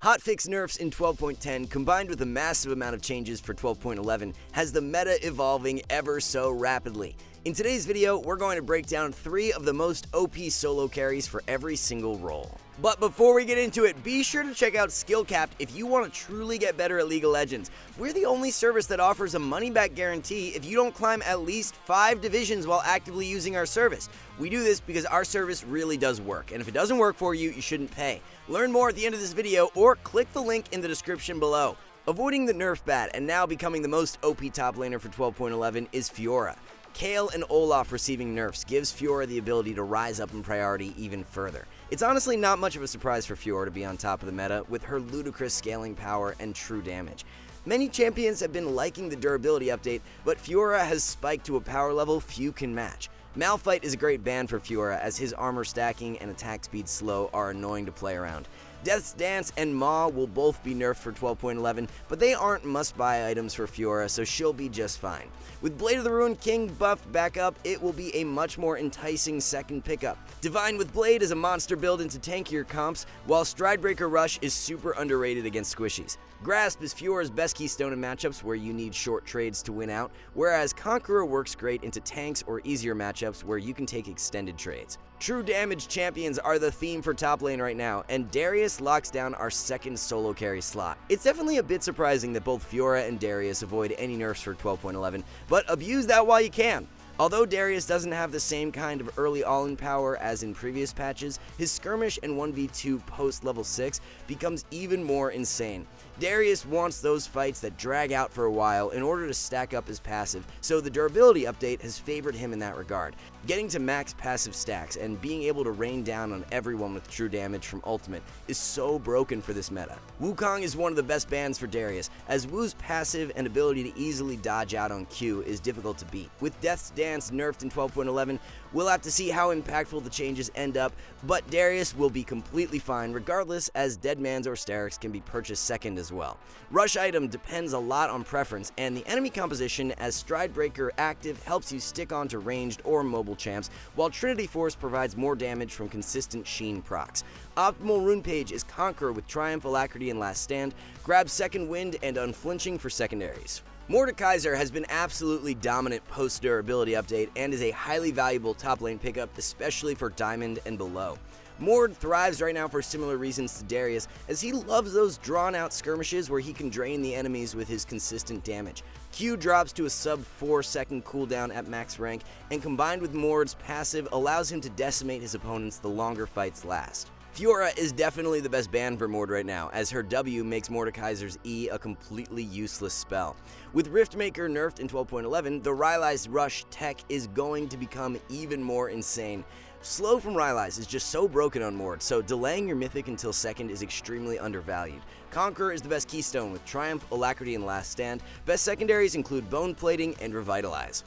Hotfix nerfs in 12.10 combined with a massive amount of changes for 12.11 has the meta evolving ever so rapidly. In today's video, we're going to break down 3 of the most OP solo carries for every single role. But before we get into it, be sure to check out Skill Capped if you want to truly get better at League of Legends. We're the only service that offers a money-back guarantee if you don't climb at least 5 divisions while actively using our service. We do this because our service really does work, and if it doesn't work for you, you shouldn't pay. Learn more at the end of this video or click the link in the description below. Avoiding the nerf bat and now becoming the most OP top laner for 12.11 is Fiora. Kale and Olaf receiving nerfs gives Fiora the ability to rise up in priority even further. It's honestly not much of a surprise for Fiora to be on top of the meta with her ludicrous scaling power and true damage. Many champions have been liking the durability update, but Fiora has spiked to a power level few can match. Malphite is a great ban for Fiora as his armor stacking and attack speed slow are annoying to play around. Death's Dance and Maw will both be nerfed for 12.11, but they aren't must-buy items for Fiora, so she'll be just fine. With Blade of the Ruined King buffed back up, it will be a much more enticing second pickup. Divine with Blade is a monster build into tankier comps, while Stridebreaker Rush is super underrated against squishies. Grasp is Fiora's best keystone in matchups where you need short trades to win out, whereas Conqueror works great into tanks or easier matchups where you can take extended trades. True damage champions are the theme for top lane right now, and Darius locks down our second solo carry slot. It's definitely a bit surprising that both Fiora and Darius avoid any nerfs for 12.11, but abuse that while you can. Although Darius doesn't have the same kind of early all-in power as in previous patches, his skirmish and 1v2 post level 6 becomes even more insane. Darius wants those fights that drag out for a while in order to stack up his passive, so the durability update has favored him in that regard. Getting to max passive stacks and being able to rain down on everyone with true damage from ultimate is so broken for this meta. Wukong is one of the best bans for Darius, as Wu's passive and ability to easily dodge out on Q is difficult to beat. With Death's Dance nerfed in 12.11, we'll have to see how impactful the changes end up, but Darius will be completely fine regardless, as Deadmans or Sterix can be purchased second as well. Rush item depends a lot on preference, and the enemy composition as Stridebreaker active helps you stick on to ranged or mobile champs, while Trinity Force provides more damage from consistent Sheen procs. Optimal rune page is Conqueror with Triumph, Alacrity, and Last Stand, grab Second Wind and Unflinching for secondaries. Mordekaiser has been absolutely dominant post-durability update and is a highly valuable top lane pickup, especially for Diamond and below. Mord thrives right now for similar reasons to Darius, as he loves those drawn-out skirmishes where he can drain the enemies with his consistent damage. Q drops to a sub 4 second cooldown at max rank, and combined with Mord's passive allows him to decimate his opponents the longer fights last. Fiora is definitely the best ban for Mord right now, as her W makes Mordekaiser's E a completely useless spell. With Riftmaker nerfed in 12.11, the Rylai's Rush tech is going to become even more insane. Slow from Rylai's is just so broken on Mord, so delaying your Mythic until second is extremely undervalued. Conqueror is the best keystone with Triumph, Alacrity, and Last Stand. Best secondaries include Bone Plating and Revitalize.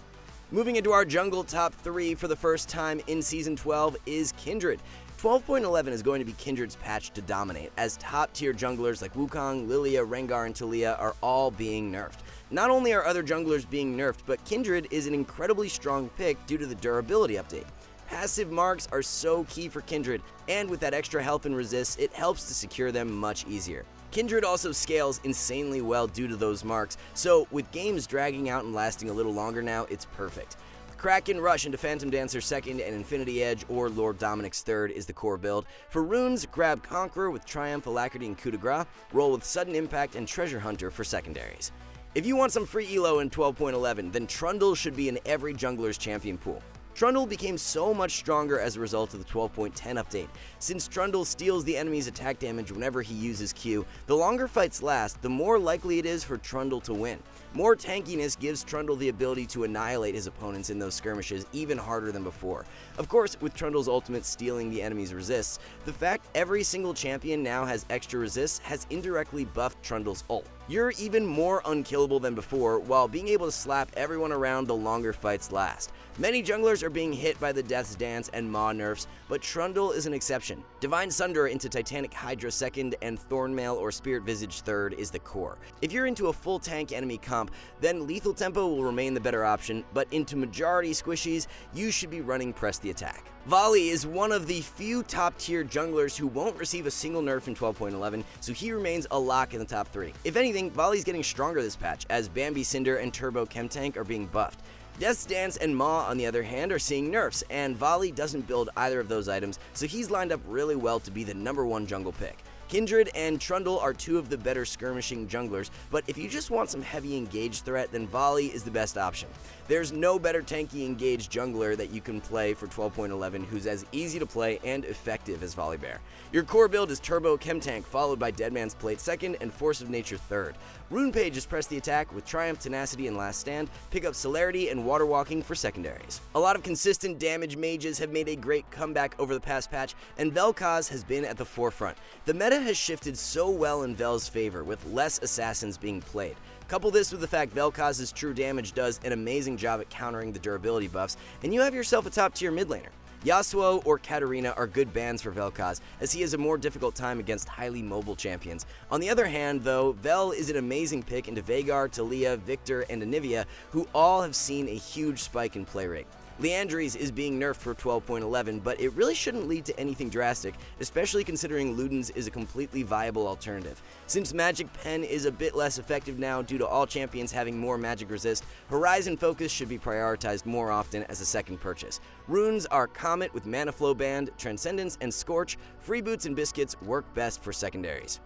Moving into our jungle top 3 for the first time in Season 12 is Kindred. 12.11 is going to be Kindred's patch to dominate, as top-tier junglers like Wukong, Lilia, Rengar, and Taliyah are all being nerfed. Not only are other junglers being nerfed, but Kindred is an incredibly strong pick due to the durability update. Passive marks are so key for Kindred, and with that extra health and resist, it helps to secure them much easier. Kindred also scales insanely well due to those marks, so with games dragging out and lasting a little longer now, it's perfect. Kraken Rush into Phantom Dancer 2nd and Infinity Edge or Lord Dominic's 3rd is the core build. For runes, grab Conqueror with Triumph, Alacrity, and Coup de Grace, roll with Sudden Impact and Treasure Hunter for secondaries. If you want some free elo in 12.11, then Trundle should be in every jungler's champion pool. Trundle became so much stronger as a result of the 12.10 update. Since Trundle steals the enemy's attack damage whenever he uses Q, the longer fights last, the more likely it is for Trundle to win. More tankiness gives Trundle the ability to annihilate his opponents in those skirmishes even harder than before. Of course, with Trundle's ultimate stealing the enemy's resists, the fact every single champion now has extra resists has indirectly buffed Trundle's ult. You're even more unkillable than before, while being able to slap everyone around the longer fights last. Many junglers are being hit by the Death's Dance and Maw nerfs, but Trundle is an exception. Divine Sunder into Titanic Hydra 2nd and Thornmail or Spirit Visage 3rd is the core. If you're into a full tank enemy comp, then Lethal Tempo will remain the better option, but into majority squishies, you should be running Press the Attack. Volley is one of the few top-tier junglers who won't receive a single nerf in 12.11, so he remains a lock in the top 3. If anything, Volley's getting stronger this patch, as Bambi Cinder and Turbo Chemtank are being buffed. Death's Dance and Maw, on the other hand, are seeing nerfs, and Volley doesn't build either of those items, so he's lined up really well to be the #1 jungle pick. Kindred and Trundle are two of the better skirmishing junglers, but if you just want some heavy engage threat, then Volley is the best option. There's no better tanky engage jungler that you can play for 12.11 who's as easy to play and effective as Volibear. Your core build is Turbo Chemtank, followed by Deadman's Plate 2nd and Force of Nature 3rd. Rune Page is Press the Attack with Triumph, Tenacity, and Last Stand, pick up Celerity and Water Walking for secondaries. A lot of consistent damage mages have made a great comeback over the past patch, and Vel'Koz has been at the forefront. The meta has shifted so well in Vel's favor, with less assassins being played. Couple this with the fact Vel'Koz's true damage does an amazing job at countering the durability buffs, and you have yourself a top tier mid laner. Yasuo or Katarina are good bans for Vel'Koz, as he has a more difficult time against highly mobile champions. On the other hand, though, Vel is an amazing pick into Veigar, Taliyah, Victor, and Anivia, who all have seen a huge spike in play rate. Liandry's is being nerfed for 12.11, but it really shouldn't lead to anything drastic, especially considering Luden's is a completely viable alternative. Since Magic Pen is a bit less effective now due to all champions having more magic resist, Horizon Focus should be prioritized more often as a second purchase. Runes are Comet with Mana Flow Band, Transcendence, and Scorch. Free Boots and Biscuits work best for secondaries.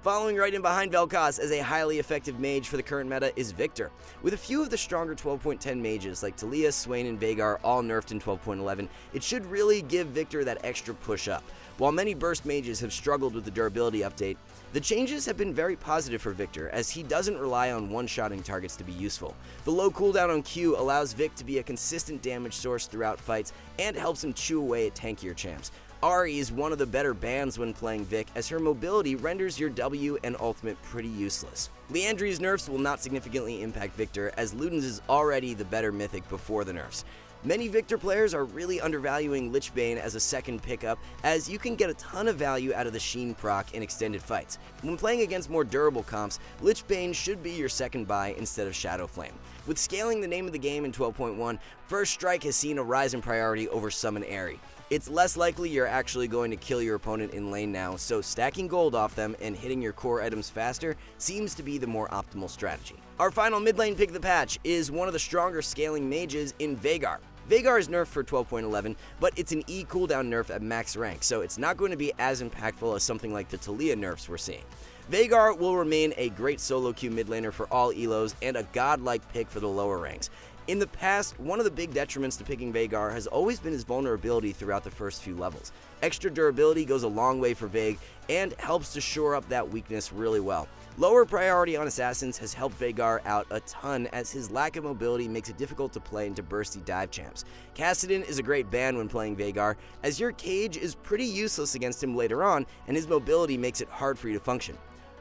Following right in behind Vel'Koz as a highly effective mage for the current meta is Victor. With a few of the stronger 12.10 mages like Taliyah, Swain, and Veigar all nerfed in 12.11, it should really give Victor that extra push up. While many burst mages have struggled with the durability update, the changes have been very positive for Victor, as he doesn't rely on one-shotting targets to be useful. The low cooldown on Q allows Vic to be a consistent damage source throughout fights and helps him chew away at tankier champs. Ahri is one of the better bans when playing Vic, as her mobility renders your W and ultimate pretty useless. Liandry's nerfs will not significantly impact Victor, as Luden's is already the better mythic before the nerfs. Many Victor players are really undervaluing Lichbane as a second pickup, as you can get a ton of value out of the Sheen proc in extended fights. When playing against more durable comps, Lichbane should be your second buy instead of Shadowflame. With scaling the name of the game in 12.1, First Strike has seen a rise in priority over Summon Ahri. It's less likely you're actually going to kill your opponent in lane now, so stacking gold off them and hitting your core items faster seems to be the more optimal strategy. Our final mid lane pick of the patch is one of the stronger scaling mages in Veigar. Veigar is nerfed for 12.11, but it's an E cooldown nerf at max rank, so it's not going to be as impactful as something like the Taliyah nerfs we're seeing. Veigar will remain a great solo queue mid laner for all elos and a godlike pick for the lower ranks. In the past, one of the big detriments to picking Veigar has always been his vulnerability throughout the first few levels. Extra durability goes a long way for Veig and helps to shore up that weakness really well. Lower priority on assassins has helped Veigar out a ton, as his lack of mobility makes it difficult to play into bursty dive champs. Kassadin is a great ban when playing Veigar, as your cage is pretty useless against him later on, and his mobility makes it hard for you to function.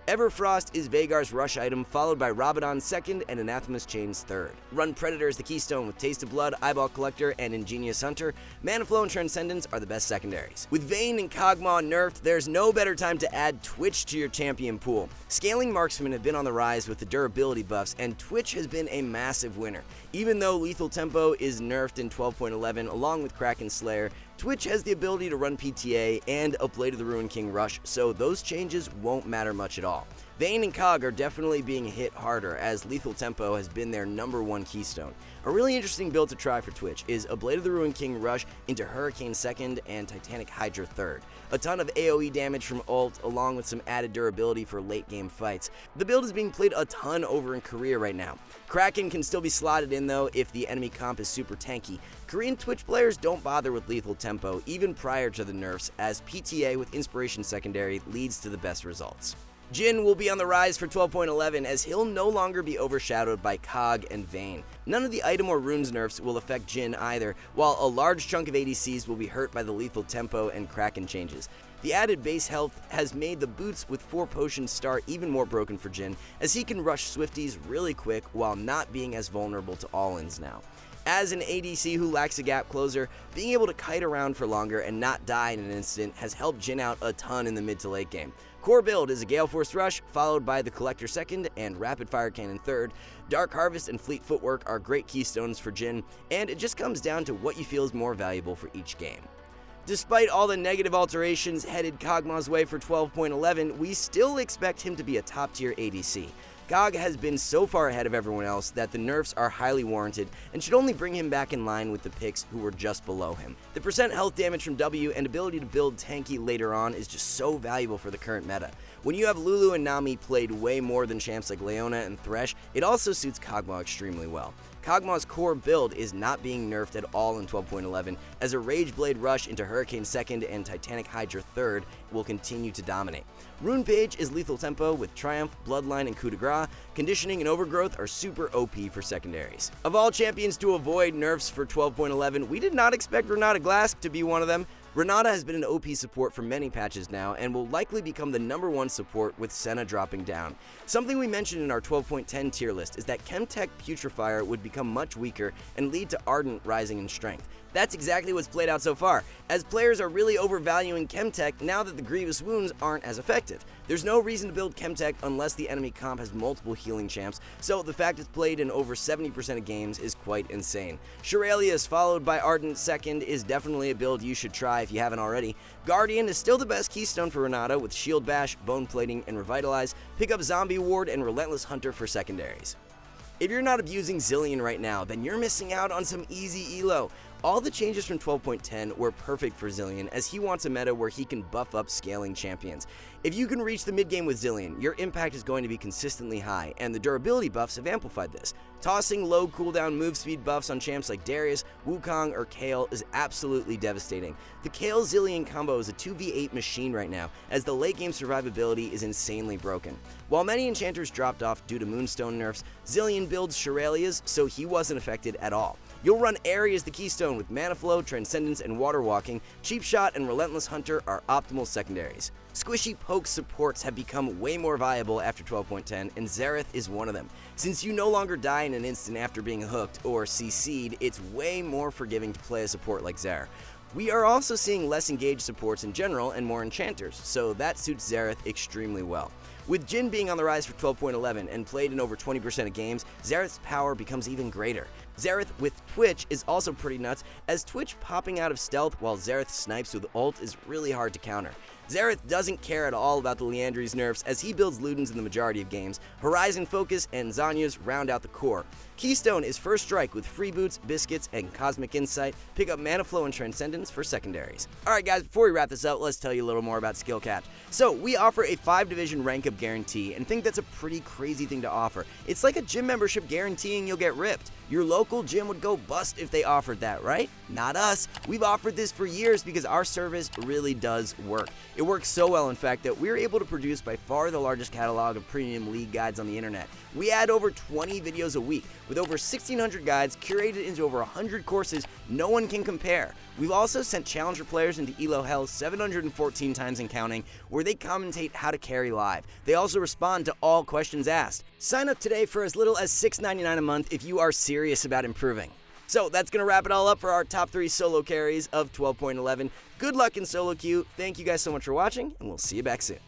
Everfrost is Veigar's rush item, followed by Rabadon 2nd and Anathema's Chains 3rd. Run Predator as the keystone with Taste of Blood, Eyeball Collector, and Ingenious Hunter. Mana Flow and Transcendence are the best secondaries. With Vayne and Kog'Maw nerfed, there's no better time to add Twitch to your champion pool. Scaling marksmen have been on the rise with the durability buffs, and Twitch has been a massive winner. Even though Lethal Tempo is nerfed in 12.11 along with Kraken Slayer, Twitch has the ability to run PTA and a Blade of the Ruined King rush, so those changes won't matter much at all. Vayne and Cog are definitely being hit harder, as Lethal Tempo has been their #1 keystone. A really interesting build to try for Twitch is a Blade of the Ruined King rush into Hurricane 2nd and Titanic Hydra 3rd. A ton of AoE damage from ult, along with some added durability for late game fights. The build is being played a ton over in Korea right now. Kraken can still be slotted in though if the enemy comp is super tanky. Korean Twitch players don't bother with Lethal Tempo even prior to the nerfs, as PTA with Inspiration Secondary leads to the best results. Jhin will be on the rise for 12.11, as he'll no longer be overshadowed by Cog and Vayne. None of the item or runes nerfs will affect Jhin either, while a large chunk of ADCs will be hurt by the Lethal Tempo and Kraken changes. The added base health has made the boots with 4 potions start even more broken for Jhin, as he can rush Swifties really quick while not being as vulnerable to all-ins now. As an ADC who lacks a gap closer, being able to kite around for longer and not die in an instant has helped Jhin out a ton in the mid to late game. Core build is a Gale Force Rush, followed by the Collector second and Rapid Fire Cannon third. Dark Harvest and Fleet Footwork are great keystones for Jhin, and it just comes down to what you feel is more valuable for each game. Despite all the negative alterations headed Kog'Maw's way for 12.11, we still expect him to be a top tier ADC. Kog has been so far ahead of everyone else that the nerfs are highly warranted and should only bring him back in line with the picks who were just below him. The percent health damage from W and ability to build tanky later on is just so valuable for the current meta. When you have Lulu and Nami played way more than champs like Leona and Thresh, it also suits Kog'Maw extremely well. Kog'Maw's core build is not being nerfed at all in 12.11, as a Rage Blade Rush into Hurricane 2nd and Titanic Hydra 3rd will continue to dominate. Rune Page is lethal tempo with Triumph, Bloodline, and Coup de Grace. Conditioning and Overgrowth are super OP for secondaries. Of all champions to avoid nerfs for 12.11, we did not expect Renata Glask to be one of them. Renata has been an OP support for many patches now and will likely become the #1 support with Senna dropping down. Something we mentioned in our 12.10 tier list is that Chemtech Putrefier would become much weaker and lead to Ardent rising in strength. That's exactly what's played out so far, as players are really overvaluing Chemtech now that the Grievous Wounds aren't as effective. There's no reason to build Chemtech unless the enemy comp has multiple healing champs, so the fact it's played in over 70% of games is quite insane. Shuralius followed by Ardent second is definitely a build you should try if you haven't already. Guardian is still the best keystone for Renata with Shield Bash, Bone Plating, and Revitalize. Pick up Zombie Ward and Relentless Hunter for secondaries. If you're not abusing Zilean right now, then you're missing out on some easy elo. All the changes from 12.10 were perfect for Zilean, as he wants a meta where he can buff up scaling champions. If you can reach the mid game with Zilean, your impact is going to be consistently high, and the durability buffs have amplified this. Tossing low cooldown move speed buffs on champs like Darius, Wukong, or Kale is absolutely devastating. The Kale-Zilean combo is a 2v8 machine right now, as the late game survivability is insanely broken. While many enchanters dropped off due to Moonstone nerfs, Zilean builds Shuralias, so he wasn't affected at all. You'll run Aerie as the keystone with Mana Flow, Transcendence, and Water Walking. Cheap Shot and Relentless Hunter are optimal secondaries. Squishy poke supports have become way more viable after 12.10, and Xerath is one of them. Since you no longer die in an instant after being hooked or CC'd, it's way more forgiving to play a support like Xerath. We are also seeing less engaged supports in general and more enchanters, so that suits Xerath extremely well. With Jhin being on the rise for 12.11 and played in over 20% of games, Xerath's power becomes even greater. Xerath with Twitch is also pretty nuts, as Twitch popping out of stealth while Xerath snipes with ult is really hard to counter. Xerath doesn't care at all about the Liandry's nerfs, as he builds Ludens in the majority of games. Horizon Focus and Zanya's round out the core. Keystone is First Strike with Freeboots, Biscuits, and Cosmic Insight. Pick up Mana Flow and Transcendence for secondaries. Alright guys, before we wrap this up, let's tell you a little more about Skill Capped. So, we offer a 5-division rank up guarantee, and think that's a pretty crazy thing to offer. It's like a gym membership guaranteeing you'll get ripped. Your local gym would go bust if they offered that, right? Not us. We've offered this for years because our service really does work. It works so well, in fact, that we're able to produce by far the largest catalog of premium league guides on the internet. We add over 20 videos a week, with over 1,600 guides curated into over 100 courses no one can compare. We've also sent Challenger players into ELO Hell 714 times and counting, where they commentate how to carry live. They also respond to all questions asked. Sign up today for as little as $6.99 a month if you are serious about improving. So that's going to wrap it all up for our top 3 solo carries of 12.11. Good luck in solo queue. Thank you guys so much for watching, and we'll see you back soon.